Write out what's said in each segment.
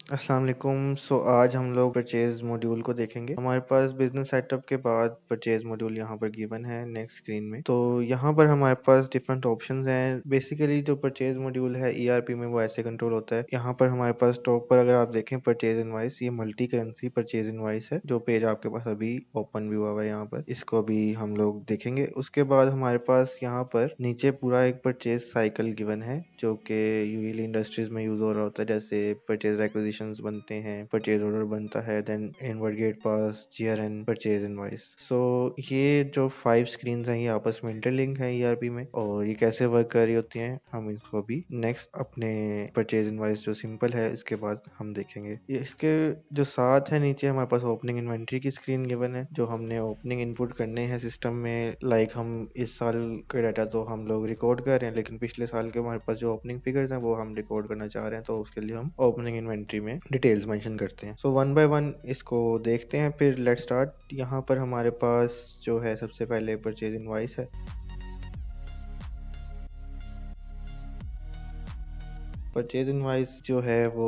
अस्सलाम वालेकुम। आज हम लोग परचेज मॉड्यूल को देखेंगे। हमारे पास बिजनेस सेटअप के बाद परचेज मॉड्यूल यहाँ पर गिवन है नेक्स्ट स्क्रीन में। तो यहाँ पर हमारे पास डिफरेंट ऑप्शंस हैं। बेसिकली जो परचेज मॉड्यूल है ईआरपी में वो ऐसे कंट्रोल होता है। यहाँ पर हमारे पास टॉप पर अगर आप देखें परचेज इनवाइस, ये मल्टी करेंसी परचेज इनवाइस है जो पेज आपके पास अभी ओपन भी हुआ है। यहाँ पर इसको भी हम लोग देखेंगे। उसके बाद हमारे पास यहाँ पर नीचे पूरा एक परचेज साइकिल गिवन है जो कि यूजुअली इंडस्ट्रीज में यूज हो रहा होता है। जैसे परचेज एक्विजिशंस बनते हैं, परचेज ऑर्डर बनता है, देन इनवर्ड गेट पास, जीआरएन, परचेज इनवॉइस। ये जो 5 स्क्रीन हैं ये आपस में इंटरलिंक है ईआरपी में, और ये कैसे वर्क कर रही होती हैं हम इसको भी नेक्स्ट अपने परचेज इनवॉइस जो सिंपल है इसके बाद हम देखेंगे। इसके जो साथ है नीचे हमारे पास ओपनिंग इन्वेंट्री की स्क्रीन गिवन है जो हमने ओपनिंग इनपुट करने हैं सिस्टम में। लाइक हम इस साल का डाटा तो हम लोग रिकॉर्ड कर रहे हैं, लेकिन पिछले साल के हमारे पास जो ओपनिंग फिगर्स हैं वो हम रिकॉर्ड करना चाह रहे हैं, तो उसके लिए हम ओपनिंग इन्वेंट्री में डिटेल्स मेंशन करते हैं। वन बाय वन इसको देखते हैं, फिर लेट्स स्टार्ट। यहाँ पर हमारे पास जो है सबसे पहले परचेज इनवॉइस है। परचेज इनवाइस जो है वो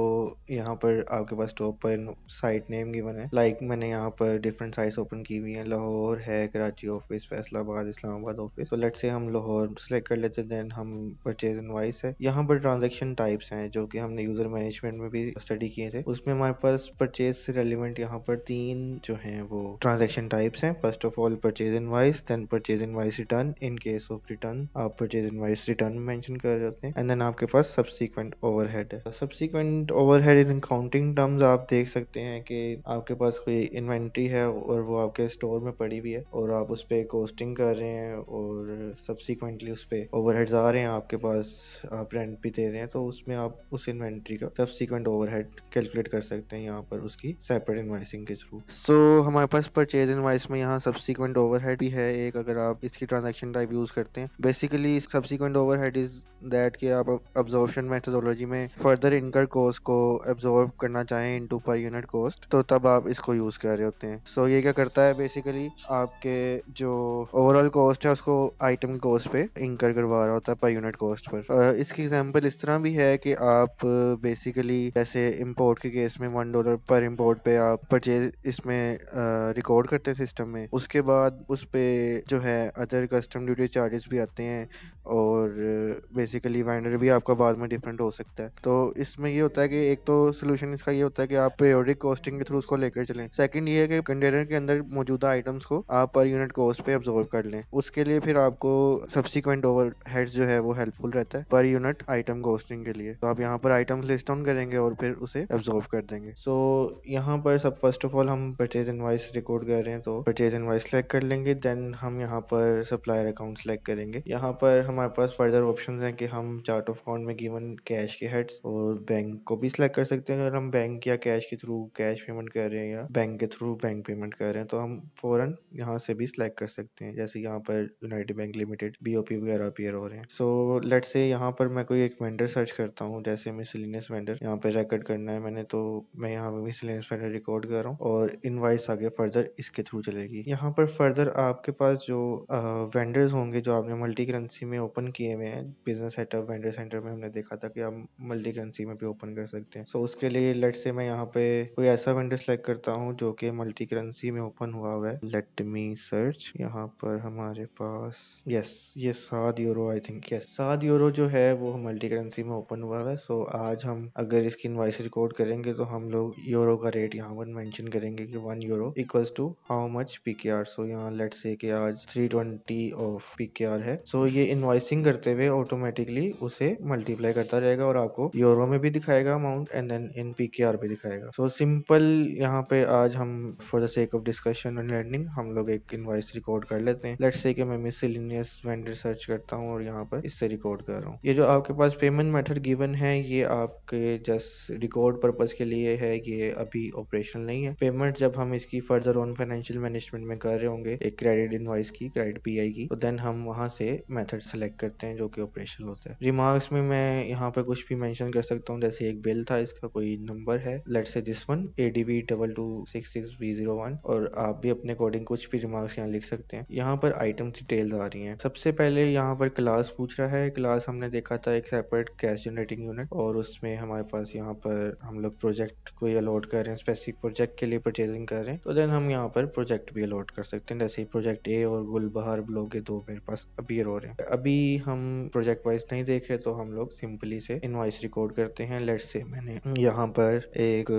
यहाँ पर आपके पास टॉप पर साइट नेम गिवन है। लाइक मैंने यहाँ पर डिफरेंट साइट्स ओपन की हुई हैं। लाहौर है, कराची ऑफिस, फैसलाबाद, इस्लामाबाद ऑफिस। तो लेट्स से हम लाहौर सेलेक्ट कर लेते हैं, देन हम परचेज इनवाइस है। यहाँ पर ट्रांजेक्शन टाइप्स हैं जो कि हमने यूजर मैनेजमेंट में भी स्टडी किए थे। उसमें हमारे पास परचेज से रेलिवेंट यहाँ पर 3 जो हैं वो ट्रांजेक्शन टाइप्स हैं। First of all purchase invoice, then purchase invoice return in case of return आप परचेज इनवाइस रिटर्न मेंशन कर रहे होते हैं, एंड देन आपके पास सब्सीक्वेंट ओवरहेड है। Subsequent overhead in accounting terms आप देख सकते हैं कि आपके पास कोई इन्वेंट्री है और वो आपके स्टोर में पड़ी हुई है और आप उस पर कोस्टिंग कर रहे हैं और सब्सीक्वेंटली उस पर ओवरहेड्स आ रहे हैं आपके पास, आप रेंट भी दे रहे हैं, तो उसमें आप उस इन्वेंट्री का सब्सीक्वेंट ओवरहेड कैलकुलेट कर सकते हैं यहाँ पर उसकी सेपरेट इनवाइसिंग के थ्रू। हमारे पास परचेज इनवाइस में यहाँ सब्सीक्वेंट ओवरहेड भी है एक, अगर आप इसकी ट्रांजैक्शन टाइप यूज करते हैं। Basically subsequent overhead is that कि आप अब्जॉर्प्शन मेथोडोलॉजी में फर्दर इनकर कॉस्ट को एब्जॉर्ब करना चाहें इनटू पर यूनिट कॉस्ट, तो तब आप इसको यूज कर रहे होते हैं। ये क्या करता है, बेसिकली आपके जो ओवरऑल कॉस्ट है उसको आइटम कॉस्ट पे इंकर करवा रहा होता है पर यूनिट कॉस्ट पर। इसकी एग्जांपल इस तरह भी है कि आप बेसिकली जैसे इंपोर्ट के केस में $1 पर इंपोर्ट पे आप परचेज इसमें रिकॉर्ड करते हैं सिस्टम में। उसके बाद उस पे जो है अदर कस्टम ड्यूटी चार्जेस भी आते हैं, और बेसिकली वेंडर भी आपका बाद में डिफरेंट हो सकता है। तो इसमें ये होता है कि एक तो सोल्यूशन इसका ये होता है कि आप पीरियोडिक कॉस्टिंग के थ्रू उसको लेकर चलें। सेकंड ये है कि कंटेनर के अंदर मौजूदा आइटम्स को आप पर यूनिट कॉस्ट पे अब्जॉर्ब कर लें। उसके लिए फिर आपको सब्सिक्वेंट ओवरहेड्स जो है वो हेल्पफुल रहता है पर यूनिट आइटम कॉस्टिंग के लिए। तो आप यहाँ पर आइटम्स लिस्ट डाउन करेंगे और फिर उसे अब्जॉर्ब कर देंगे। यहाँ पर सब फर्स्ट ऑफ ऑल हम परचेज इनवाइस रिकॉर्ड कर रहे हैं तो परचेज इनवाइस सेलेक्ट कर लेंगे, देन हम यहाँ पर सप्लायर अकाउंट सेलेक्ट करेंगे। यहाँ पर हमारे पास फर्दर ऑप्शंस हैं कि हम चार्ट ऑफ अकाउंट में गिवन कैश के हेड्स और बैंक को भी सिलेक्ट कर सकते हैं। अगर हम बैंक या कैश के थ्रू कैश पेमेंट कर रहे हैं या बैंक के थ्रू बैंक पेमेंट कर रहे हैं तो हम फौरन यहाँ से भी सिलेक्ट कर सकते हैं, जैसे यहाँ पर यूनाइटेड बैंक लिमिटेड, बीओपी वगैरह अपीयर हो रहे हैं। लेट्स से यहाँ पर मैं कोई एक वेंडर सर्च करता हूँ, जैसे मिसलेनियस वेंडर यहाँ पे रिकॉर्ड करना है मैंने, तो मैं यहाँ पे मिसलेनियस वेंडर रिकॉर्ड कर रहा हूँ और इनवाइस आगे फर्दर इसके थ्रू चलेगी। यहाँ पर फर्दर आपके पास जो वेंडर्स होंगे जो आपने मल्टी करेंसी में ओपन किए हुए हैं, बिजनेस सेटअप वेंडर सेंटर में हमने देखा था कि आप मल्टी करेंसी में भी ओपन कर सकते हैं। उसके लिए लेट्स से मैं यहाँ पे कोई ऐसा वेंडर सेलेक्ट करता हूँ जो कि मल्टी करेंसी में ओपन हुआ हुआ है। Let me search. यहाँ पर हमारे पास यस ये 7 euro, I think yes 7 euro जो है वो मल्टी करेंसी में ओपन हुआ है। आज हम अगर इसकी इनवाइस रिकॉर्ड करेंगे तो हम लोग यूरो का रेट यहाँ पर मेंशन करेंगे कि 1 euro equals to how much PKR. यहाँ लेट्स से कि आज 320 ऑफ पीकेआर है। ये इनवाइसिंग करते हुए ऑटोमेटिकली उसे मल्टीप्लाई करता रहेगा और आपको यूरो में भी दिखाएगा amount and then in PKR भी दिखाएगा। सिंपल यहाँ पे आज हम for the sake of discussion and learning हम लोग एक इनवाइस रिकॉर्ड कर लेते हैं। लेट्स से कि मैं मिसलेनियस वेंडर सर्च करता हूँ और यहाँ पर इससे रिकॉर्ड कर रहा हूँ। ये जो आपके पास पेमेंट मेथड गिवन है ये आपके जस्ट रिकॉर्ड पर्पज के लिए है, ये अभी ऑपरेशनल नहीं है। पेमेंट जब हम इसकी फर्दर ऑन फाइनेंशियल मैनेजमेंट में कर रहे होंगे एक क्रेडिट इनवाइस की, क्रेडिट पीआई की, तो देन हम वहां से मेथड सेलेक्ट करते हैं जो कि ऑपरेशनल पॉसिबल होता है। रिमार्क्स में मैं यहाँ पर कुछ भी मेंशन कर सकता हूँ, जैसे एक बिल था, इसका कोई नंबर है, let's say this one ADB2266B01, और आप भी अपने अकॉर्डिंग कुछ भी रिमार्क्स यहाँ लिख सकते हैं। यहाँ पर आइटम डिटेल्स आ रही हैं। सबसे पहले यहाँ पर क्लास पूछ रहा है। क्लास हमने देखा था एक सेपरेट कैश जनरेटिंग यूनिट, और उसमें हमारे पास यहाँ पर हम लोग प्रोजेक्ट को अलॉट कर रहे हैं, स्पेसिफिक प्रोजेक्ट के लिए परचेजिंग कर रहे हैं, तो देन हम यहाँ पर प्रोजेक्ट भी अलॉट कर सकते हैं। जैसे प्रोजेक्ट ए और गुलबहार ब्लॉक के 2 मेरे पास अपीयर हो रहे हैं। अभी हम प्रोजेक्ट वाइज नहीं देख रहे, तो हम लोग सिंपली से इनवॉइस रिकॉर्ड करते हैं। लेट्स से मैंने यहाँ पर एक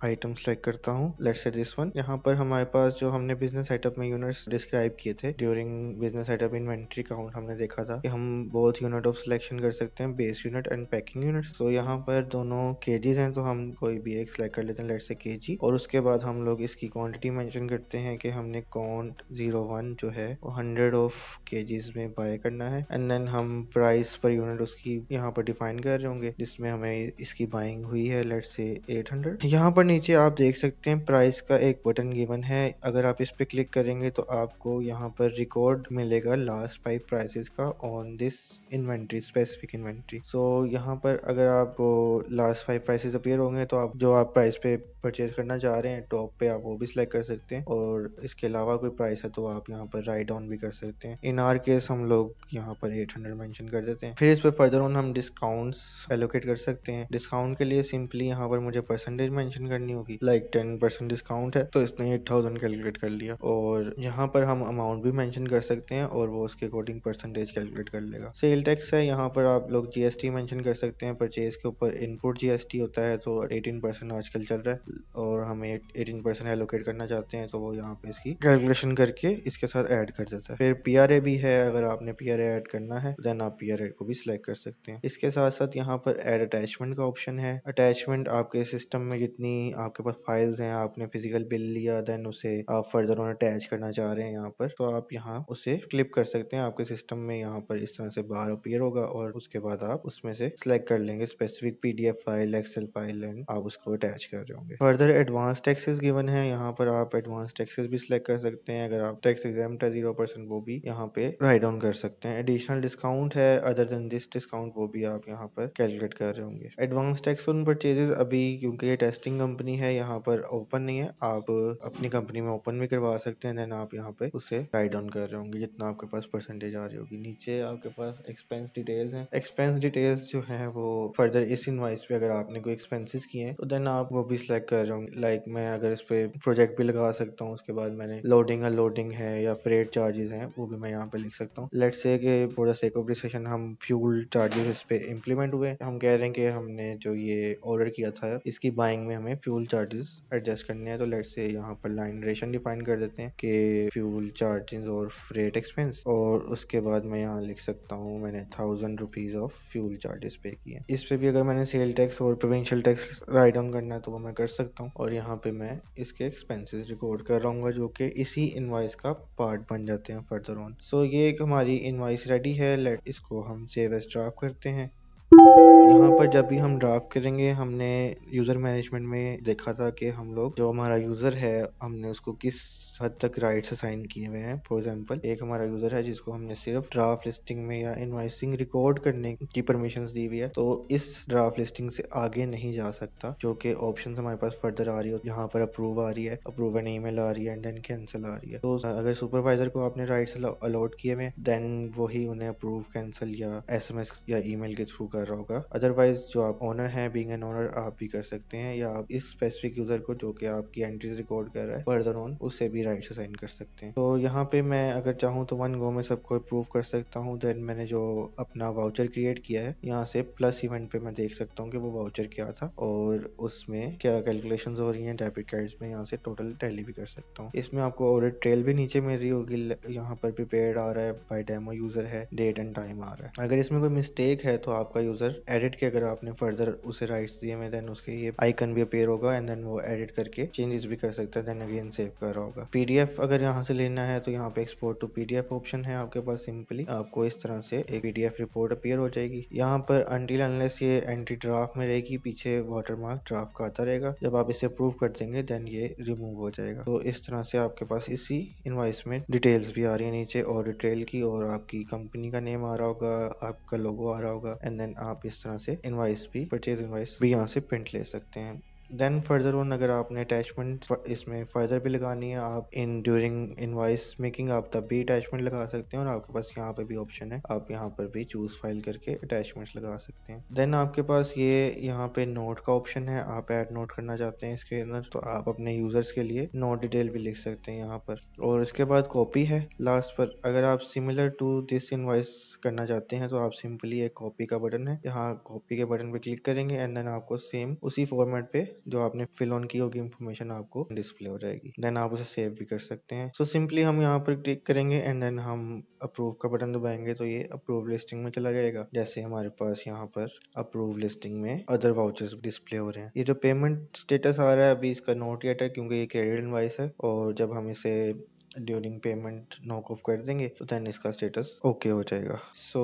आइटम सेलेक्ट करता हूँ, लेट्स से दिस वन। यहाँ पर हमारे पास जो हमने बिजनेस सेटअप में यूनिट्स डिस्क्राइब किए थे during business setup inventory count, हमने देखा था कि हम बोथ यूनिट ऑफ सिलेक्शन कर सकते हैं, base unit and packing unit. तो यहाँ पर दोनों केजीज हैं, तो हम कोई भी एक सिलेक्ट कर लेते हैं, लेट्स से केजी, और उसके बाद हम लोग इसकी क्वांटिटी मेंशन करते हैं कि हमने काउंट 01 जो है वो 100 ऑफ केजीज में बाय करना है, एंड देन हम प्राइस पर यूनिट उसकी यहाँ पर डिफाइन कर रहे होंगे, जिसमें हमें इसकी बाइंग हुई है लेट्स से 800। यहाँ पर नीचे आप देख सकते हैं प्राइस का एक बटन गिवन है। अगर आप इस पे क्लिक करेंगे तो आपको यहाँ पर रिकॉर्ड मिलेगा लास्ट 5 प्राइसेस का on this inventory, specific inventory. So यहाँ पर अगर आपको लास्ट 5 प्राइसेस अपीयर होंगे, तो आप जो आप प्राइस पे परचेज करना चाह रहे हैं टॉप पे, आप वो भी सिलेक्ट कर सकते हैं, और इसके अलावा कोई प्राइस है तो आप यहाँ पर राइट डाउन भी कर सकते हैं। इन आर केस हम लोग यहाँ पर 800 मेंशन कर देते हैं। फिर इस पर फर्दर ऑन हम डिस्काउंट्स एलोकेट कर सकते हैं। डिस्काउंट के लिए सिंपली यहाँ पर मुझे परसेंटेज मेंशन करनी होगी, लाइक 10% डिस्काउंट है, तो इसने 8000 कैलकुलेट कर लिया, और यहाँ पर हम अमाउंट भी मेंशन कर सकते हैं, और वो उसके अकॉर्डिंग परसेंटेज कैलकुलेट कर लेगा। सेल टैक्स है, यहाँ पर आप लोग जीएसटी मेंशन कर सकते हैं। परचेज के ऊपर इनपुट जीएसटी होता है, तो 18% आजकल चल रहा है, और हम 18% एलोकेट करना चाहते हैं, तो वो यहाँ पे इसकी कैलकुलेशन करके इसके साथ ऐड कर देता है। फिर पीआरए भी है, अगर आपने पीआरए ऐड करना है देन आप पीआरए को भी सिलेक्ट कर सकते हैं। इसके साथ साथ यहाँ पर ऐड अटैचमेंट का ऑप्शन है। अटैचमेंट आपके सिस्टम में जितनी आपके पास फाइल्स हैं, आपने फिजिकल बिल लिया, देन उसे आप फर्दर ऑन अटैच करना चाह रहे हैं यहाँ पर, तो आप यहाँ उसे क्लिप कर सकते हैं। आपके सिस्टम में यहाँ पर इस तरह से बार अपीयर होगा, और उसके बाद आप उसमें से सिलेक्ट कर लेंगे specific PDF file, Excel file, and आप उसको अटैच कर रहे होंगे। फर्दर एडवांस टैक्सेस गिवन है, यहाँ पर आप एडवांस टैक्सेस भी सिलेक्ट कर सकते हैं। अगर आप टैक्स एग्जाम्प्ट है 0%, वो भी यहाँ पे राइट डाउन कर सकते हैं। एडिशनल डिस्काउंट है अदर देन दिस डिस्काउंट, वो भी आप यहाँ पर कैलकुलेट कर रहे होंगे। एडवांस टैक्स ऑन परचेजेस अभी, क्योंकि ये टेस्टिंग कंपनी है, यहाँ पर ओपन नहीं है, आप अपनी कंपनी में ओपन भी करवा सकते हैं, देन आप यहाँ पे उसे राइट डाउन कर रहे होंगे जितना आपके पास परसेंटेज आ रही होगी। नीचे आपके पास एक्सपेंस डिटेल्स हैं। एक्सपेंस डिटेल्स जो है वो फर्दर इस इनवॉइस पे अगर आपने कोई एक्सपेंसेस किए हैं, तो देन आप वो भी सिलेक्ट कर रहे होंगे। लाइक मैं अगर इस पे प्रोजेक्ट भी लगा सकता हूँ, उसके बाद मैंने लोडिंग अनलोडिंग है या फ्रेट चार्जेस हैं, वो भी मैं यहाँ पे लिख सकता हूँ। लेट्स से कि for the sake of discussion हम फ्यूल चार्जेस इस पे इम्प्लीमेंट हुए, हम कह रहे हैं कि हमने जो ये ऑर्डर किया था इसकी बाइंग में हमें फ्यूल चार्जेस एडजस्ट करने हैं, तो लेट्स से यहाँ पर लाइन रेशन डिफाइन कर देते हैं कि फ्यूल चार्जेस और फ्रेट एक्सपेंस, और उसके बाद मैं यहाँ लिख सकता हूँ मैंने 1000 रुपीज ऑफ फ्यूल चार्जेस पे किए। इस पे भी अगर मैंने सेल टैक्स और प्रोविंशियल टैक्स राइट डाउन करना है तो वो मैं कर सकता हूँ, और यहाँ पे मैं इसके एक्सपेंसेस रिकॉर्ड कर रहा हूँ जो कि इसी इनवॉइस का पार्ट बन जाते हैं फर्दर ऑन। सो ये एक हमारी इनवॉइस रेडी है। लेट इसको हम सेव एज ड्राफ्ट करते हैं। यहाँ पर जब भी हम ड्राफ्ट करेंगे, हमने यूज़र मैनेजमेंट में देखा था कि हम लोग जो हमारा यूज़र है हमने उसको किस हद तक राइट्स असाइन किए हुए हैं। फॉर एग्जांपल एक हमारा यूज़र है जिसको हमने सिर्फ ड्राफ्ट लिस्टिंग में या इनवॉइसिंग रिकॉर्ड करने की परमिशंस दी हुई है, तो इस ड्राफ्ट लिस्टिंग से आगे नहीं जा सकता, जो कि ऑप्शन हमारे पास फर्दर आ रही है। यहाँ पर अप्रूव आ रही है, अप्रूव एन ईमेल आ रही है, एंड देन कैंसिल आ रही है। तो अगर सुपरवाइजर को आपने राइट्स अलॉट किए हुए, देन वही उन्हें अप्रूव, कैंसिल या एसएमएस या ईमेल के थ्रू कर रहा होगा। अदरवाइज जो आप ओनर हैं, बीइंग एन ओनर, आप भी कर सकते हैं, या आप इस स्पेसिफिक यूजर को जो कि आपकी एंट्रीज रिकॉर्ड कर रहा है फर्दर ऑन, उससे भी राइट्स असाइन कर सकते हैं। तो यहाँ पे मैं अगर चाहूँ तो वन गो में सबको अप्रूव कर सकता हूँ। देन मैंने जो अपना वाउचर क्रिएट किया है, यहाँ से प्लस इवेंट पे मैं देख सकता हूँ कि वो वाउचर क्या था और उसमें क्या कैलकुलेशंस हो रही हैं डेबिट कार्ड्स में। यहाँ से टोटल टैली भी कर सकता हूँ। इसमें आपको ऑडिट ट्रेल भी नीचे मिल रही होगी। यहाँ पर प्रिपेयर्ड आ रहा है, बाय डेमो यूजर है, डेट एंड टाइम आ रहा है। अगर इसमें कोई मिस्टेक है तो आपका यूजर एडिट के अगर आपने फर्दर उसे राइट्स दिए में देन उसके ये आइकन भी अपीयर होगा एंड देन वो एडिट करके चेंजेस भी कर सकता है, देन अगेन सेव कर रहा होगा। पीडीएफ अगर यहाँ से लेना है तो यहाँ पे एक्सपोर्ट टू पीडीएफ ऑप्शन है आपके पास। सिंपली आपको इस तरह से एक पीडीएफ रिपोर्ट अपीयर हो जाएगी। यहाँ पर अनटिल अनलेस ये एंटी ड्राफ्ट में रहेगी, पीछे वाटरमार्क ड्राफ्ट का आता रहेगा। जब आप इसे अप्रूव कर देंगे देन ये रिमूव हो जाएगा। तो इस तरह से आपके पास इसी इनवॉइस में डिटेल्स भी आ रही है नीचे और डिटेल की, और आपकी कंपनी का नेम आ रहा होगा, आपका लोगो आ रहा होगा एंड देन आप इस तरह से इनवॉइस भी, परचेज इनवॉइस भी यहाँ से प्रिंट ले सकते हैं। देन फर्दर ऑन अगर आपने अटैचमेंट इसमें फर्दर भी लगानी है, आप इन ड्यूरिंग इनवॉइस मेकिंग आप तब भी अटैचमेंट लगा सकते हैं, और आपके पास यहाँ पे भी ऑप्शन है, आप यहाँ पर भी चूज फाइल करके अटैचमेंट्स लगा सकते हैं। देन आपके पास ये यहाँ पे नोट का ऑप्शन है, आप ऐड नोट करना चाहते हैं इसके अंदर तो आप अपने यूजर्स के लिए नोट डिटेल भी लिख सकते हैं यहाँ पर। और इसके बाद कॉपी है लास्ट पर। अगर आप सिमिलर टू दिस इनवॉइस करना चाहते हैं तो आप सिंपली एक कॉपी का बटन है, यहाँ कॉपी के बटन पे क्लिक करेंगे एंड देन आपको सेम उसी फॉर्मेट पे जो आपने फिल ऑन की होगी इन्फॉर्मेशन आपको डिस्प्ले हो जाएगी। देन आप उसे सेव भी कर सकते हैं। सो सिंपली हम यहाँ पर क्लिक करेंगे एंड देन हम अप्रूव का बटन दबाएंगे तो ये अप्रूव लिस्टिंग में चला जाएगा। जैसे हमारे पास यहाँ पर अप्रूव लिस्टिंग में अदर वाउचर्स डिस्प्ले हो रहे हैं। ये जो पेमेंट स्टेटस आ रहा है अभी इसका नोट येट है क्योंकि ये क्रेडिट इनवॉइस है, और जब हम इसे ड्यूरिंग पेमेंट नॉक ऑफ कर देंगे तो देन इसका स्टेटस ओके हो जाएगा। सो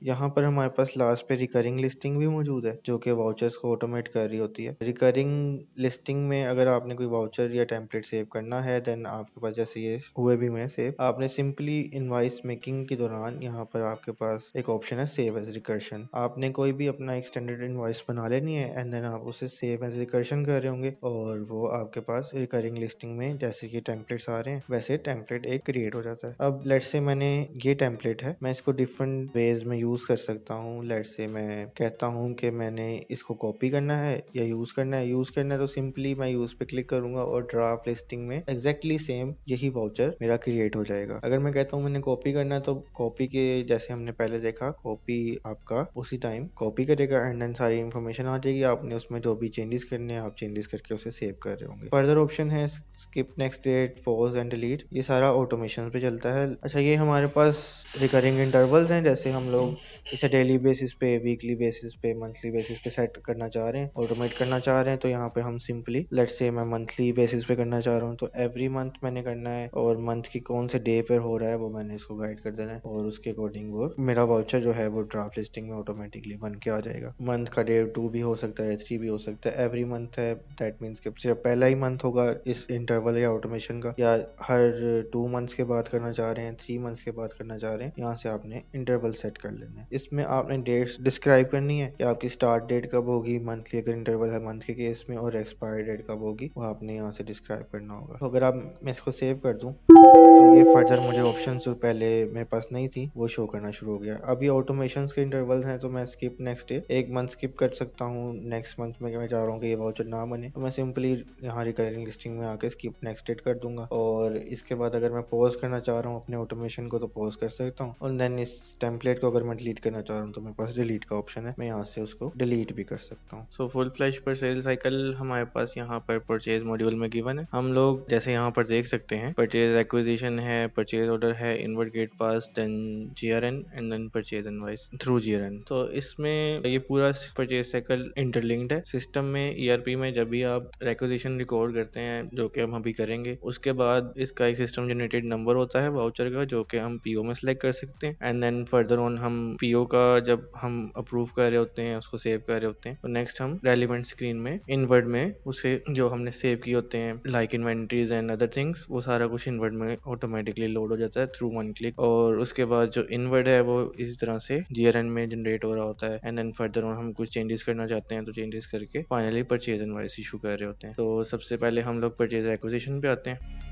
यहाँ पर हमारे पास लास्ट पे रिकरिंग लिस्टिंग भी मौजूद है जो कि वाउचर्स को ऑटोमेट कर रही होती है। रिकरिंग लिस्टिंग में अगर आपने कोई वाउचर या टेम्पलेट सेव करना है देन आपके पास, जैसे ये हुए भी हुए सेव, आपने सिंपली इनवॉइस मेकिंग के दौरान यहाँ पर आपके पास एक ऑप्शन है सेव एज रिकर्शन। आपने कोई भी अपना एक स्टैंडर्ड इनवॉइस बना लेनी है एंड देन आप उसे सेव एज रिकर्शन कर रहे होंगे और वो आपके पास रिकरिंग लिस्टिंग में जैसे कि टेम्पलेट्स आ रहे हैं वैसे टेम्पलेट एक क्रिएट हो जाता है। अब लेट्स से मैंने ये टेम्पलेट है, मैं इसको डिफरेंट वेज में यूज कर सकता हूँ। लेट्स से मैं कहता हूँ कि मैंने इसको कॉपी करना है या यूज करना है। यूज करना है तो सिंपली मैं यूज पे क्लिक करूंगा और ड्राफ्ट लिस्टिंग में एग्जैक्टली सेम यही वाउचर मेरा क्रिएट हो जाएगा। अगर मैं कहता हूँ मैंने कॉपी करना है तो कॉपी के जैसे हमने पहले देखा, कॉपी आपका उसी टाइम कॉपी करेगा एंड देन सारी इन्फॉर्मेशन आ जाएगी। आपने उसमें जो भी चेंजेस करने हैं आप चेंजेस करके उसे सेव कर रहे होंगे। फर्दर ऑप्शन है skip, next date, pause and delete, ये सारा ऑटोमेशन पे चलता है। अच्छा, ये हमारे पास रिकरिंग इंटरवल्स हैं, जैसे हम लोग इसे डेली बेसिस पे, वीकली बेसिस पे, मंथली बेसिस पे सेट करना चाह रहे हैं, ऑटोमेट करना चाह रहे हैं। तो यहाँ पे हम सिंपली लेट्स से मैं मंथली बेसिस पे करना चाह रहा हूँ तो एवरी मंथ मैंने करना है, और मंथ की कौन से डे पर हो रहा है वो मैंने इसको गाइड कर देना है, और उसके अकॉर्डिंग वो मेरा वाउचर जो है वो ड्राफ्ट लिस्टिंग में ऑटोमेटिकली बन के आ जाएगा। मंथ का डे 2 भी हो सकता है, 3 भी हो सकता है। एवरी मंथ है दैट मीन्स कि सिर्फ पहला ही मंथ होगा इस इंटरवल या ऑटोमेशन का, या हर 2 मंथ्स के बाद करना चाह रहे हैं, 3 मंथ्स के बाद करना चाह रहे हैं, यहाँ से आपने इंटरवल सेट कर लेना है। इसमें आपने डेट्स डिस्क्राइब करनी है कि आपकी स्टार्ट डेट कब होगी मंथली अगर इंटरवल है मंथ के केस में, और एक्सपायर डेट कब होगी वो आपने यहाँ से डिस्क्राइब करना होगा। तो अगर आप मैं इसको सेव कर दूं तो ये फर्दर मुझे ऑप्शन जो पहले मेरे पास नहीं थी वो शो करना शुरू हो गया। अब ये ऑटोमेशन के इंटरवल हैं तो मैं स्किप नेक्स्ट डे, एक मंथ स्किप कर सकता हूँ। नेक्स्ट मंथ में मैं चाह रहा हूँ कि ये वाउचर ना बने तो मैं सिंपली यहाँ रिकरिंग लिस्टिंग में आके स्किप नेक्स्ट डेट कर दूंगा, और इसके बाद अगर मैं पॉज करना चाह रहा हूँ अपने ऑटोमेशन को तो पॉज कर सकता हूँ, और देन इस टेम्पलेट को अगर मैं डिलीट करना चाह रहा हूँ तो मेरे पास डिलीट का ऑप्शन है, मैं यहाँ से उसको डिलीट भी कर सकता हूँ। सो फुल फ्लैश पर सेल साइकिल हमारे पास यहाँ पर परचेज मॉड्यूल में गिवन है। हम लोग जैसे यहाँ पर देख सकते हैं परचेज एक्विजिशन है, परचेज ऑर्डर है, inward gate pass, then GRN and then purchase invoice through GRN. तो इसमें ये पूरा परचेज साइकिल इंटरलिंक्ड है। सिस्टम में ईआरपी में जब भी आप रिक्वेजिशन रिकॉर्ड करते हैं जो कि हम अभी करेंगे, उसके बाद इसका एक सिस्टम जनरेटेड नंबर होता है वाउचर का जो कि हम पीओ में सेलेक्ट कर सकते हैं, एंड देन फर्दर ऑन हम पीओ का जब हम अप्रूव कर रहे होते हैं उसको सेव कर रहे होते हैं तो नेक्स्ट हम रेलिवेंट स्क्रीन में इनवर्ट में उसे जो हमने सेव किए होते हैं like inventories and other things वो सारा कुछ इनवर्ट में ऑटोमेटिकली लोड हो जाता है थ्रू वन क्लिक, और उसके बाद जो इनवर्ट है वो इस तरह से जीआरएन में जनरेट हो रहा होता है, एंड देन फर्दर ऑन हम कुछ चेंजेस करना चाहते हैं तो चेंजेस करके फाइनली परचेज इनवॉइस इशू कर रहे होते हैं। तो सबसे पहले हम लोग परचेज एक्विजिशन पे आते हैं।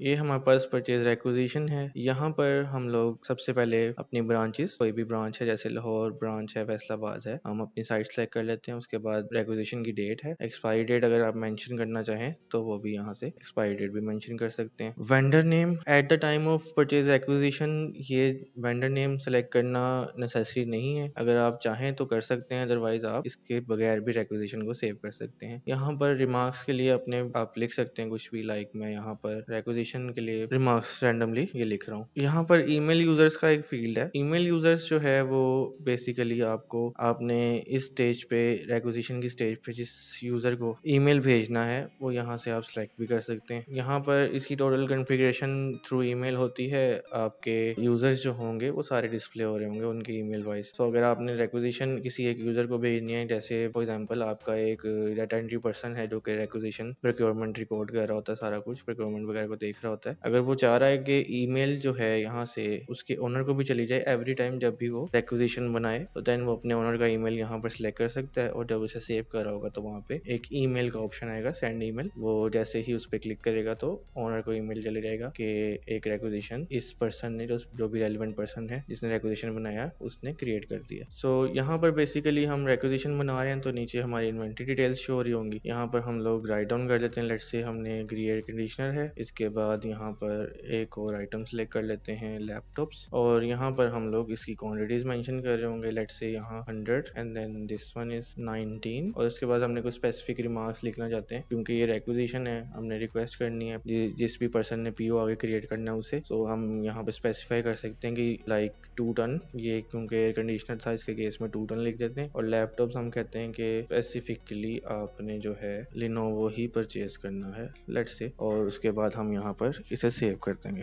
ये हमारे पास परचेज एक्विजिशन है। यहाँ पर हम लोग सबसे पहले अपनी ब्रांचेस, कोई भी ब्रांच है जैसे लाहौर ब्रांच है, फैसलाबाद है, हम अपनी साइट सेलेक्ट कर लेते हैं। उसके बाद एक्विजिशन की डेट है, एक्सपायरी डेट अगर आप मेंशन करना चाहें तो वो भी यहाँ से एक्सपायरी डेट भी मेंशन कर सकते हैं। Vendor name at the time of purchase acquisition, ये वेंडर नेम सेलेक्ट करना नेसेसरी नहीं है, अगर आप चाहें तो कर सकते हैं, अदरवाइज आप इसके बगैर भी एक्विजिशन को सेव कर सकते हैं। यहाँ पर रिमार्क्स के लिए अपने आप लिख सकते हैं कुछ भी, लाइक मैं यहाँ पर एक्विजिशन रिकग्निशन के लिए रिमार्क्स रैंडमली ये लिख रहा हूँ। यहाँ पर ईमेल यूजर्स का एक फील्ड है। ईमेल यूजर्स जो है वो बेसिकली आपको आपने इस स्टेज पे रिक्वेजिशन की स्टेज पे जिस यूजर को ईमेल भेजना है वो यहाँ से आप सेलेक्ट भी कर सकते हैं। यहाँ पर इसकी टोटल कॉन्फ़िगरेशन थ्रू ईमेल होती है। आपके यूजर्स जो होंगे वो सारे डिस्प्ले हो रहे होंगे उनके ईमेल वाइज। तो अगर आपने रिक्वेजिशन किसी एक यूजर को भेजनी है, जैसे फॉर एग्जांपल आपका एक डाटा एंट्री पर्सन है जो कि रिक्वेजिशन प्रोक्योरमेंट रिकॉर्ड कर रहा होता है, सारा कुछ प्रोक्योरमेंट वगैरह को देख रहा होता है। अगर वो चाह रहा है कि ईमेल जो है यहाँ से उसके ओनर को भी चली जाए एवरी टाइम जब भी वो रिक्वेजिशन बनाए, तो देन वो अपने ओनर का ईमेल यहाँ पर सिलेक्ट कर सकता है और जब उसे सेव कर रहा होगा तो वहाँ पे एक ईमेल का ऑप्शन आएगा, सेंड ईमेल। वो जैसे ही उस पर क्लिक करेगा तो ओनर को ईमेल चले जाएगा कि एक रिक्वेजिशन इस पर्सन ने जो भी रेलिवेंट पर्सन है जिसने रिक्वेजिशन बनाया उसने क्रिएट कर दिया। सो यहाँ पर बेसिकली हम रिक्वेजिशन बना रहे हैं तो नीचे हमारी इन्वेंटरी डिटेल्स शो हो रही होंगी। यहाँ पर हम लोग राइट डाउन कर लेते हैं। लेट्स से हमने ग्री एयर कंडीशनर है, इसके बाद यहाँ पर एक और आइटम सेलेक्ट कर लेते हैं लैपटॉप्स, और यहाँ पर हम लोग इसकी क्वांटिटीज मेंशन कर रहे होंगे। लेट्स से यहाँ 100 and then this one is 19, और उसके बाद हमने कुछ स्पेसिफिक रिमार्क्स लिखना चाहते हैं क्योंकि ये रिक्वेजिशन है, हमने रिक्वेस्ट करनी है जिस भी पर्सन ने पीओ आगे क्रिएट करना है उसे। तो हम यहाँ पे स्पेसिफाई कर सकते हैं कि लाइक 2 टन, ये क्योंकि एयर कंडीशनर था इसके केस में 2 टन लिख देते हैं। और लैपटॉप्स हम कहते हैं कि स्पेसिफिकली आपने जो है लिनोवो ही परचेज करना है लेट्स से, और उसके बाद हम यहाँ पर इसे सेव कर देंगे।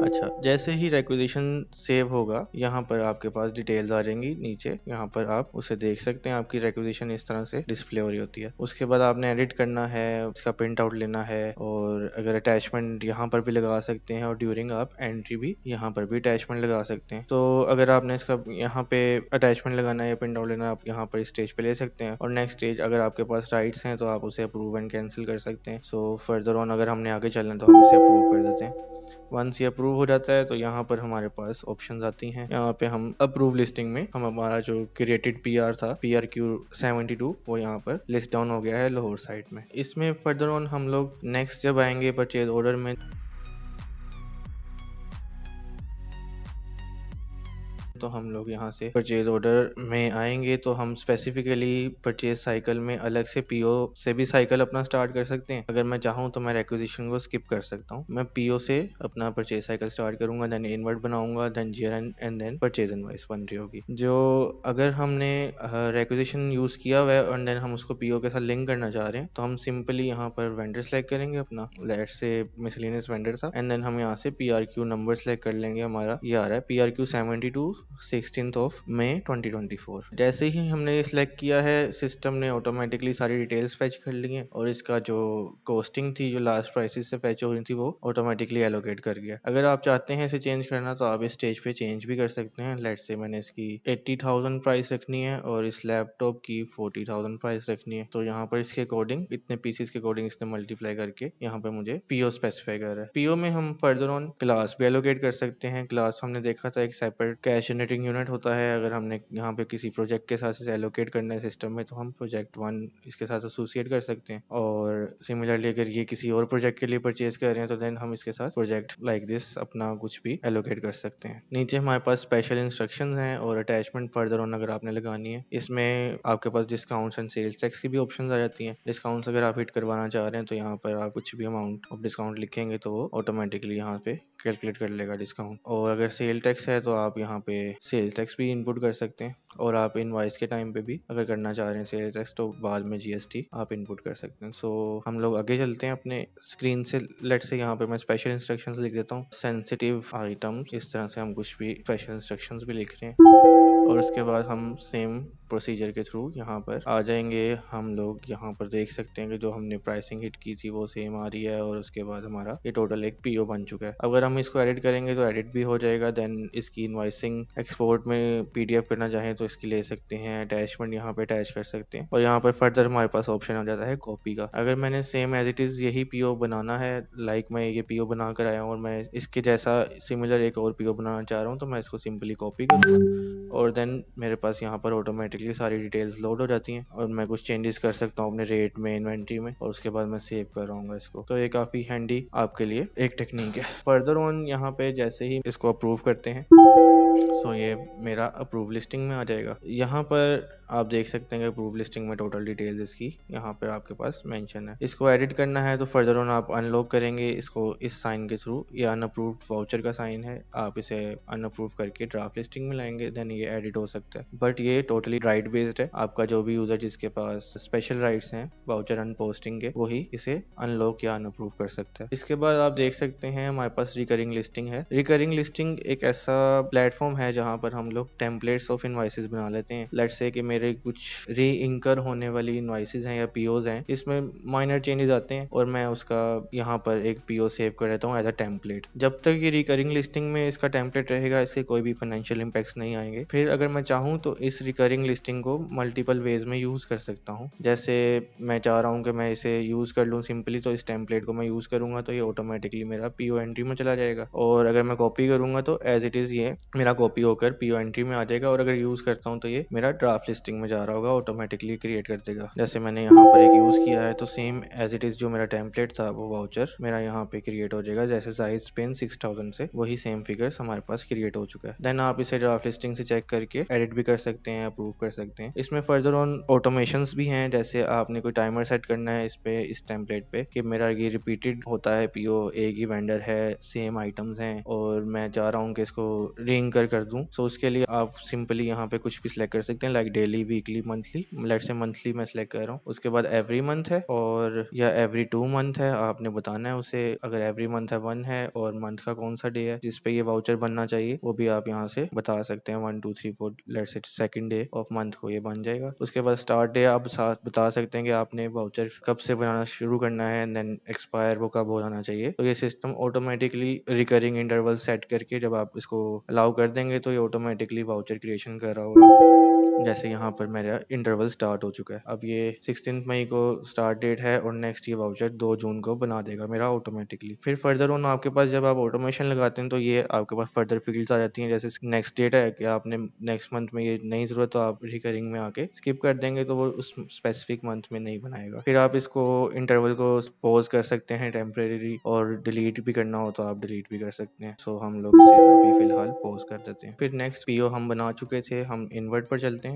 अच्छा, जैसे ही रिक्वेजिशन सेव होगा यहाँ पर आपके पास डिटेल्स आ जाएंगी नीचे, यहाँ पर आप उसे देख सकते हैं। आपकी रिक्वेजिशन इस तरह से डिस्प्ले हो रही होती है। उसके बाद आपने एडिट करना है, इसका प्रिंट आउट लेना है, और अगर अटैचमेंट यहाँ पर भी लगा सकते हैं, और ड्यूरिंग आप एंट्री भी यहाँ पर भी अटैचमेंट लगा सकते हैं। तो अगर आपने इसका यहाँ पे अटैचमेंट लगाना है या प्रिंट आउट लेना है, आप यहाँ पर स्टेज पे ले सकते हैं। और नेक्स्ट स्टेज अगर आपके पास राइट्स हैं तो आप उसे अप्रूव एंड कैंसिल कर सकते हैं। सो फर्दर ऑन अगर हमने आगे चलना है तो हम इसे अप्रूव कर देते हैं। वंस ये अप्रूव हो जाता है तो यहाँ पर हमारे पास ऑप्शंस आती हैं। यहाँ पे हम अप्रूव लिस्टिंग में हम हमारा जो क्रिएटेड पीआर था PRQ72 वो यहाँ पर लिस्ट डाउन हो गया है लोअर साइड में। इसमें फर्दर ऑन हम लोग नेक्स्ट जब आएंगे परचेज ऑर्डर में तो हम लोग यहाँ से परचेज ऑर्डर में आएंगे तो हम स्पेसिफिकली परचेज साइकिल में अलग से पीओ से भी साइकिल अपना स्टार्ट कर सकते हैं। अगर मैं चाहूँ तो मैं रिक्वेजिशन को स्किप कर सकता हूँ। मैं पीओ से अपना परचेज साइकिल स्टार्ट करूंगा, देन इनवर्ट बनाऊंगा, then GR and then purchase invoice बन रही होगी। जो अगर हमने रिक्वेजिशन यूज किया हुआ है और देन हम उसको पीओ के साथ लिंक करना चाह रहे हैं तो हम सिंपली यहाँ पर वेंडर सेलेक्ट करेंगे अपना, लेट्स से मिसलेनियस वेंडर था, एंड देन हम यहाँ से PRQ नंबर सेलेक्ट कर लेंगे। हमारा ये आ रहा है PRQ72 16th of May 2024। जैसे ही हमने ये सिलेक्ट किया है सिस्टम ने ऑटोमेटिकली सारी डिटेल्स फेच कर ली हैं और इसका जो कॉस्टिंग थी जो लास्ट प्राइसेस से फेच हो रही थी वो ऑटोमेटिकली एलोकेट कर गया। अगर आप चाहते हैं इसे चेंज करना तो आप इस स्टेज पे चेंज भी कर सकते हैं। लेट्स से मैंने इसकी 80,000 प्राइस रखनी है और इस लैपटॉप की 40,000 प्राइस रखनी है, तो यहाँ पर इसके अकॉर्डिंग इतने पीसीस के अकॉर्डिंग इसने मल्टीप्लाई करके यहाँ पे मुझे पीओ स्पेसिफाई कर रहा है। पीओ में हम फर्दर ऑन क्लास भी एलोकेट कर सकते हैं। क्लास हमने देखा था एक सेपरेट कैश जनरेटिंग यूनिट होता है। अगर हमने यहाँ पे किसी प्रोजेक्ट के साथ इसे एलोकेट करना है सिस्टम में तो हम प्रोजेक्ट 1 इसके साथ एसोसिएट कर सकते हैं, और सिमिलरली अगर ये किसी और प्रोजेक्ट के लिए परचेज कर रहे हैं तो देन हम इसके साथ प्रोजेक्ट लाइक दिस अपना कुछ भी एलोकेट कर सकते हैं। नीचे हमारे पास स्पेशल इंस्ट्रक्शंस हैं और अटैचमेंट फर्दर ऑन अगर आपने लगानी है। इसमें आपके पास डिस्काउंट्स एंड सेल्स टैक्स की भी ऑप्शंस आ जाती हैं। डिस्काउंट्स अगर आप हिट करवाना चाह रहे हैं तो यहाँ पर आप कुछ भी अमाउंट ऑफ डिस्काउंट लिखेंगे तो वो ऑटोमेटिकली यहाँ पे कैलकुलेट कर लेगा डिस्काउंट, और अगर सेल टैक्स है तो आप यहाँ पे सेल टैक्स भी इनपुट कर सकते हैं, और आप इनवॉइस के टाइम पे भी अगर करना चाह रहे हैं सेल टैक्स तो बाद में जीएसटी आप इनपुट कर सकते हैं। सो हम लोग आगे चलते हैं अपने स्क्रीन से। लेट्स से यहाँ पे मैं स्पेशल इंस्ट्रक्शंस लिख देता हूँ, सेंसिटिव आइटम्स, इस तरह से हम कुछ भी स्पेशल इंस्ट्रक्शंस भी लिख रहे हैं, और उसके बाद हम सेम प्रोसीजर के थ्रू यहाँ पर आ जाएंगे। हम लोग यहाँ पर देख सकते हैं कि जो हमने प्राइसिंग हिट की थी वो सेम आ रही है, और उसके बाद हमारा ये टोटल एक पीओ बन चुका है। अगर हम इसको एडिट करेंगे तो एडिट भी हो जाएगा। देन इसकी इनवॉइसिंग एक्सपोर्ट में पीडीएफ करना चाहें तो इसकी ले सकते हैं, अटैचमेंट यहाँ पे अटैच कर सकते हैं, और यहाँ पर फर्दर हमारे पास ऑप्शन आ जाता है कॉपी का। अगर मैंने सेम एज इट इज यही पीओ बनाना है, लाइक मैं ये पीओ बना कर आया हूँ और मैं इसके जैसा सिमिलर एक और पीओ बनाना चाह रहा हूँ, तो मैं इसको सिंपली कॉपी करूँगा और देन मेरे पास यहाँ पर ऑटोमेटिकली सारी डिटेल्स लोड हो जाती हैं और मैं कुछ चेंजेस कर सकता हूँ अपने रेट में, इन्वेंट्री में, और उसके बाद मैं सेव कर रहा इसको। तो ये काफ़ी हैंडी आपके लिए एक टेक्निक है। फर्दर ऑन यहाँ पे जैसे ही इसको अप्रूव करते हैं सो ये मेरा अप्रूव लिस्टिंग में आ जाएगा। यहाँ पर आप देख सकते हैं कि अप्रूव लिस्टिंग में टोटल डिटेल्स इसकी यहाँ पर आपके पास मेंशन है। इसको एडिट करना है तो फर्दर ऑन आप अनलॉक करेंगे इसको इस साइन के थ्रू। ये अनअप्रूव्ड वाउचर का साइन है, आप इसे अनअप्रूव करके ड्राफ्ट लिस्टिंग में लाएंगे, देन ये एडिट हो सकता है। बट ये टोटली राइट बेस्ड है, आपका जो भी यूजर जिसके पास स्पेशल राइट्स हैं वाउचर अनपोस्टिंग के, वही इसे अनलॉक या अनअप्रूव कर सकता है। इसके बाद आप देख सकते हैं हमारे पास रिकरिंग लिस्टिंग है। रिकरिंग लिस्टिंग एक ऐसा प्लेटफॉर्म है जहाँ पर हम लोग टेम्पलेट्स ऑफ इनवॉइसेस बना लेते हैं। लेट्स से कि मेरे कुछ री इंकर होने वाली इनवॉइसेस हैं या पीओज हैं, इसमें माइनर चेंजेस आते हैं और मैं उसका यहाँ पर एक पीओ सेव कर रहता हूँ एज अ टेम्पलेट। जब तक ये रिकरिंग लिस्टिंग में इसका टेम्पलेट रहेगा इसके कोई भी फाइनेंशियल इम्पैक्ट्स नहीं आएंगे। फिर अगर मैं चाहूँ तो इस रिकरिंग लिस्टिंग को मल्टीपल वेज में यूज कर सकता हूँ। जैसे मैं चाह रहा हूँ कि मैं इसे यूज कर लूँ सिंपली, तो इस टेम्पलेट को मैं यूज करूंगा तो ये ऑटोमेटिकली मेरा पीओ एंट्री में चला जाएगा, और अगर मैं कॉपी करूंगा तो एज इट इज ये मेरा कॉपी होकर पीओ एंट्री में आ जाएगा, और अगर यूज करता हूँ तो ये मेरा ड्राफ्ट लिस्टिंग में जा रहा होगा, ऑटोमेटिकली क्रिएट कर देगा। जैसे मैंने यहाँ पर एक यूज किया है तो सेम एज इट इज जो मेरा टेम्पलेट था वो वाउचर मेरा यहाँ पे क्रिएट हो जाएगा। जैसे साइज पेन 6000 से वही सेम फिगर्स हमारे पास क्रिएट हो चुका है। देन आप इसे ड्राफ्ट लिस्टिंग से चेक करके एडिट भी कर सकते हैं, अप्रूव कर सकते हैं। इसमें फर्दर ऑन ऑटोमेशंस भी हैं, जैसे आपने कोई टाइमर सेट करना है इस टेम्पलेट पे कि मेरा ये रिपीटेड होता है पीओ, एक ही वेंडर है, सेम आइटम्स हैं और मैं चाह रहा हूँ कि इसको रीइंकर कर दूं। सो उसके लिए आप सिंपली यहाँ पे कुछ भी सिलेक्ट कर सकते हैं, like daily, weekly, monthly. Let's say monthly मैं सिलेक्ट कर रहा हूँ। उसके बाद एवरी मंथ है और या एवरी 2 मंथ है, आपने बताना है उसे। अगर एवरी मंथ है 1 है और मंथ का कौन सा डे है जिसपे ये वाउचर बनना चाहिए वो भी आप यहाँ से बता सकते हैं। 1 2 3 4 let's say second day of month को ये बन जाएगा। उसके बाद स्टार्ट डे आप बता सकते हैं कि आपने वाउचर कब से बनाना शुरू करना है, देन एक्सपायर वो कब हो जाना चाहिए। तो ये system automatically recurring interval set करके जब आप इसको अलाउ कर देंगे तो ये ऑटोमेटिकली वाउचर क्रिएशन कर रहा होगा। जैसे यहाँ पर मेरा इंटरवल स्टार्ट हो चुका है। अब ये 16 मई को स्टार्ट डेट है और नेक्स्ट ये वाउचर 2 जून को बना देगा मेरा ऑटोमेटिकली। फिर फर्दर ऑन आपके पास जब आप ऑटोमेशन लगाते हैं तो ये आपके पास फर्दर फील्ड्स आ जाती हैं, जैसे नेक्स्ट डेट है कि आपने नेक्स्ट मंथ में ये नहीं जरूरत तो आप रिकरिंग में आके स्किप कर देंगे तो वो उस स्पेसिफिक मंथ में नहीं बनाएगा। फिर आप इसको इंटरवल को पॉज कर सकते हैं टेम्परेरी, और डिलीट भी करना हो तो आप डिलीट भी कर सकते हैं। सो हम लोग इसे अभी फिलहाल पॉज कर देते हैं। फिर नेक्स्ट पीओ हम बना चुके थे, हम इन्वर्ट पर चलते हैं।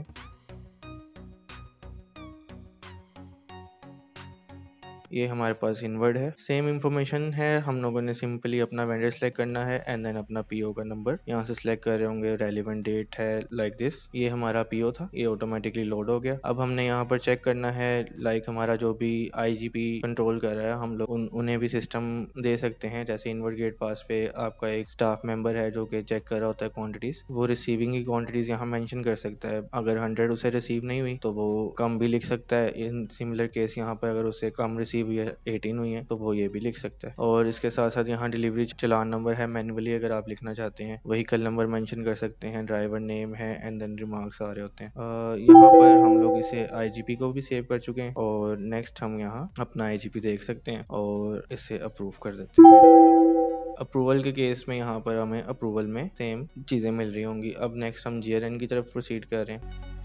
ये हमारे पास इनवर्ड है, सेम इंफॉर्मेशन है। हम लोगों ने सिंपली अपना वेंडर सेलेक्ट करना है एंड देन अपना पीओ का नंबर यहाँ से सिलेक्ट कर रहे होंगे। रेलिवेंट डेट है लाइक दिस। ये हमारा पीओ था, ये ऑटोमेटिकली लोड हो गया। अब हमने यहाँ पर चेक करना है लाइक हमारा जो भी आईजीपी कंट्रोल कर रहा है हम लोग उन्हें भी सिस्टम दे सकते हैं। जैसे इनवर्ड गेट पास पे आपका एक स्टाफ मेंबर है जो कि चेक कर रहा होता है क्वांटिटीज, वो रिसीविंग की क्वांटिटीज यहाँ मेंशन कर सकता है। अगर 100 उसे रिसीव नहीं हुई तो वो कम भी लिख सकता है। इन सिमिलर केस यहाँ पर अगर उसे कम रिसीव हुई है, 18 हुई है, तो वो ये भी लिख सकता है। और इसके साथ साथ यहाँ डिलीवरी चलान नंबर है, मैन्युअली अगर आप लिखना चाहते हैं व्हीकल नंबर मेंशन कर सकते हैं, ड्राइवर नेम है एंड देन रिमार्क्स आ रहे होते हैं। यहाँ पर हम लोग इसे आईजीपी को भी सेव कर चुके हैं और नेक्स्ट हम यहाँ अपना आईजीपी देख सकते हैं और इसे अप्रूव कर देते हैं। अप्रूवल के केस में यहाँ पर हमें अप्रूवल में सेम चीजें मिल रही होंगी। अब नेक्स्ट हम जीआरएन की तरफ प्रोसीड कर रहे हैं।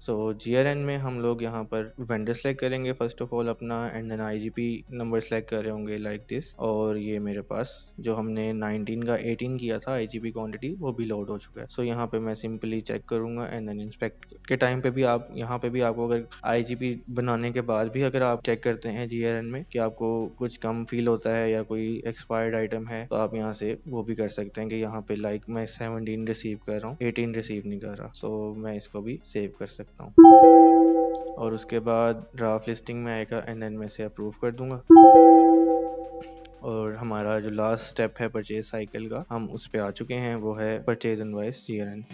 सो जीआरएन में हम लोग यहाँ पर वेंडर सेलेक्ट करेंगे फर्स्ट ऑफ ऑल अपना, and then IGP number select कर रहे होंगे लाइक दिस। और ये मेरे पास जो हमने 19 का 18 किया था आईजीपी क्वांटिटी वो भी लोड हो चुका है। सो यहाँ पे मैं सिंपली चेक करूंगा एंड देन इंस्पेक्ट के टाइम पे भी आप यहाँ पे भी आपको अगर आईजीपी बनाने के बाद भी अगर आप चेक करते हैं जीआरएन में कि आपको कुछ कम फील होता है या कोई एक्सपायर्ड आइटम है तो आप यहाँ से वो भी कर सकते हैं कि यहाँ पे लाइक मैं 17 रिसीव कर रहा हूँ, 18 रिसीव नहीं कर रहा। सो मैं इसको भी सेव कर सकता हूँ और उसके बाद ड्राफ्ट लिस्टिंग में आएगा एंड देन मैं इसे अप्रूव कर दूंगा। और हमारा जो लास्ट स्टेप है परचेज साइकिल का, हम उस पे आ चुके हैं, वो है परचेज इनवॉइस जीआरएन।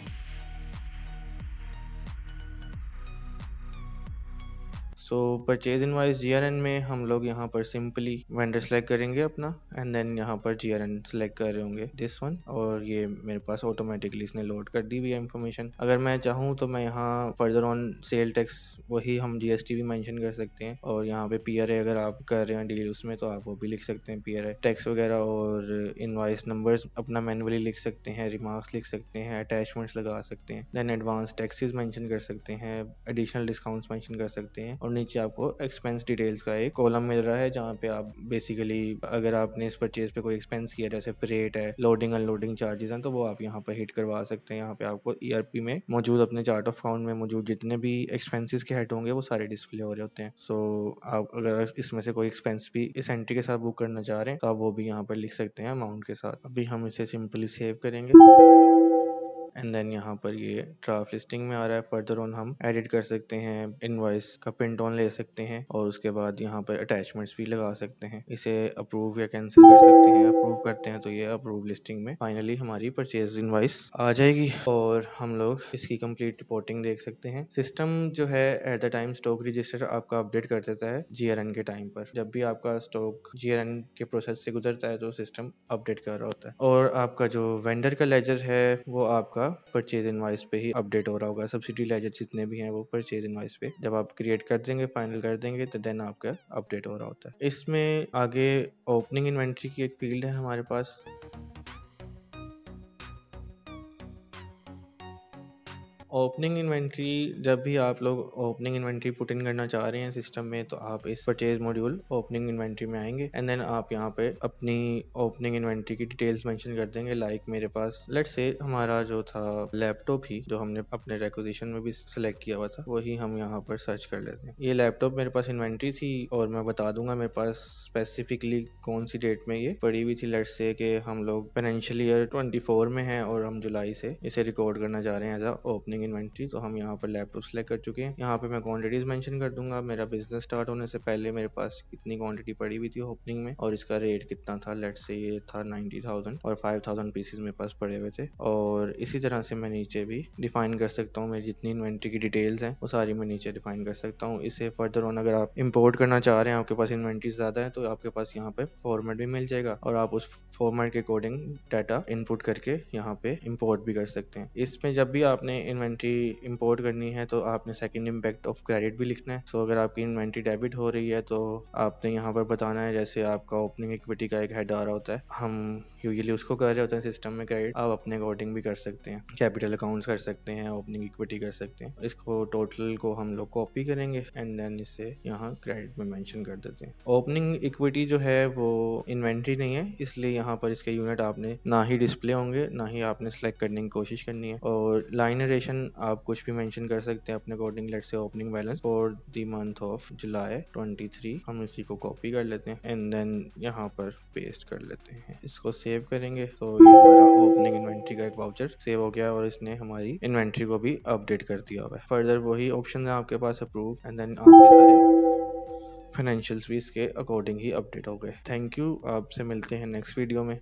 सो परचेज इनवॉइस जीआरएन में हम लोग यहाँ पर सिंपली वेंडर सेलेक्ट करेंगे अपना एंड देन यहाँ पर जीआरएन सेलेक्ट कर रहे होंगे दिस वन, और ये मेरे पास ऑटोमेटिकली इसने लोड कर दी हुई है इन्फॉर्मेशन। अगर मैं चाहूँ तो मैं यहाँ फर्दर ऑन सेल टैक्स वही हम जीएसटी भी मेंशन कर सकते हैं, और यहाँ पे पीआरए अगर आप कर रहे हैं डील उसमें तो आप वो भी लिख सकते हैं पीआरए टैक्स वगैरह, और इनवॉइस नंबर्स अपना मैनुअली लिख सकते हैं, रिमार्क्स लिख सकते हैं, अटैचमेंट्स लगा सकते हैं, देन एडवांस टैक्सेस मेंशन कर सकते हैं, एडिशनल डिस्काउंट्स मेंशन कर सकते हैं, और नीचे आप आपको एक्सपेंस डिटेल्स का एक कॉलम मिल रहा है, जहाँ पे आप बेसिकली अगर आपने इस परचेज पे कोई एक्सपेंस किया, जैसे फ्रेट है, लोडिंग अनलोडिंग चार्जेस हैं, तो वो आप यहाँ पर हिट करवा सकते हैं। यहाँ पे आपको ERP में मौजूद अपने चार्ट ऑफ अकाउंट में मौजूद जितने भी एक्सपेंसेस के हेड होंगे वो सारे डिस्प्ले हो रहे होते हैं। सो आप अगर इसमें से कोई एक्सपेंस भी इस एंट्री के साथ बुक करना चाह रहे हैं तो आप वो भी यहाँ पर लिख सकते हैं अमाउंट के साथ। अभी हम इसे सिंपली सेव करेंगे एंड देन यहाँ पर ये ड्राफ्ट लिस्टिंग में आ रहा है। फर्दर ऑन हम एडिट कर सकते हैं, इनवॉइस का प्रिंट ऑन ले सकते हैं और उसके बाद यहाँ पर अटैचमेंट्स भी लगा सकते हैं। इसे अप्रूव या कैंसिल कर सकते हैं। अप्रूव करते हैं तो ये अप्रूव लिस्टिंग में फाइनली हमारी परचेज इनवॉइस आ जाएगी और हम लोग इसकी कंप्लीट रिपोर्टिंग देख सकते हैं। सिस्टम जो है at the time stock register आपका अपडेट कर देता है GRN के टाइम पर। जब भी आपका स्टॉक GRN के प्रोसेस से गुजरता है तो सिस्टम अपडेट कर रहा होता है। और आपका जो वेंडर का लेजर है वो आपका परचेज इनवॉइस पे ही अपडेट हो रहा होगा। सब्सिडी लेजर जितने भी हैं वो परचेज इनवॉइस पे जब आप क्रिएट कर देंगे, फाइनल कर देंगे, तो देन आपका अपडेट हो रहा होता है। इसमें आगे ओपनिंग इन्वेंट्री की एक फील्ड है हमारे पास। ओपनिंग इन्वेंट्री, जब भी आप लोग ओपनिंग इन्वेंट्री पुट इन करना चाह रहे हैं सिस्टम में, तो आप इस परचेज मॉड्यूल ओपनिंग इन्वेंट्री में आएंगे एंड देन आप यहाँ पे अपनी ओपनिंग इन्वेंट्री की डिटेल्स मेंशन कर देंगे। लाइक मेरे पास लेट्स से हमारा जो था लैपटॉप ही, जो हमने अपने रिक्विजिशन में भी सिलेक्ट किया हुआ था, वही हम यहाँ पर सर्च कर लेते हैं। ये लैपटॉप मेरे पास इन्वेंट्री थी और मैं बता दूंगा मेरे पास स्पेसिफिकली कौन सी डेट में ये पड़ी हुई थी। लेट्स से कि हम लोग फाइनेंशियल ईयर 24 में हैं और हम जुलाई से इसे रिकॉर्ड करना चाह रहे हैं एज अ ओपनिंग इन्वेंट्री। तो हम यहाँ पर लैपटॉप सेलेक्ट कर चुके हैं। यहाँ पे मैं क्वांटिटीज मेंशन कर दूंगा। मेरा बिजनेस स्टार्ट होने से पहले मेरे पास कितनी क्वांटिटी पड़ी हुई थी ओपनिंग में और इसका रेट कितना था। लेट्स से ये था 90,000 और 5,000 पीसेस मेरे पास पड़े हुए थे। और इसी तरह से मैं नीचे भी डिफाइन कर सकता हूँ, मेरी जितनी इन्वेंट्री की डिटेल्स हैं वो सारी मैं नीचे डिफाइन कर सकता हूँ। इसे फर्दर ऑन अगर आप इंपोर्ट करना चाह रहे हैं, आपके पास इन्वेंट्री ज्यादा है, तो आपके पास यहाँ पे फॉर्मेट भी मिल जाएगा और आप उस फॉर्मेट के अकॉर्डिंग डाटा इनपुट करके यहाँ पे इंपोर्ट भी कर सकते हैं। इसमें जब भी आपने इन्वेंट्री इंपोर्ट करनी है तो आपने सेकंड इम्पैक्ट ऑफ क्रेडिट भी लिखना है। सो अगर आपकी इन्वेंट्री डेबिट हो रही है तो आपने यहाँ पर बताना है, जैसे आपका ओपनिंग इक्विटी का एक हेड आ रहा होता है, हम यूजुअली उसको कर रहे होते हैं सिस्टम में क्रेडिट, आप अपने अकॉर्डिंग भी कर सकते हैं। कैपिटल अकाउंट्स कर सकते हैं, ओपनिंग इक्विटी कर सकते हैं। इसको टोटल को हम लोग कॉपी करेंगे एंड देन इसे यहाँ क्रेडिट में मेंशन कर देते हैं। ओपनिंग इक्विटी जो है वो इन्वेंट्री नहीं है, इसलिए यहाँ पर इसके यूनिट आपने ना ही डिस्प्ले होंगे ना ही आपने सेलेक्ट करने की कोशिश करनी है। और लाइन नरेशन आप कुछ भी मेंशन कर सकते हैं अपने according. Let's say opening balance for the month of July 23, हम इसी को कॉपी कर लेते हैं एंड देन यहाँ पर पेस्ट कर लेते हैं। इसको सेव करेंगे तो ये हमारा ओपनिंग इन्वेंट्री का एक वाउचर सेव हो गया और इसने हमारी इन्वेंट्री को भी अपडेट कर दिया हुआ है। फर्दर वही ऑप्शन है आपके पास, अप्रूव, एंड देन आपके सारे फाइनेंशियल्स भी इसके अकॉर्डिंग ही अपडेट हो गए। थैंक यू, आपसे मिलते हैं नेक्स्ट वीडियो में।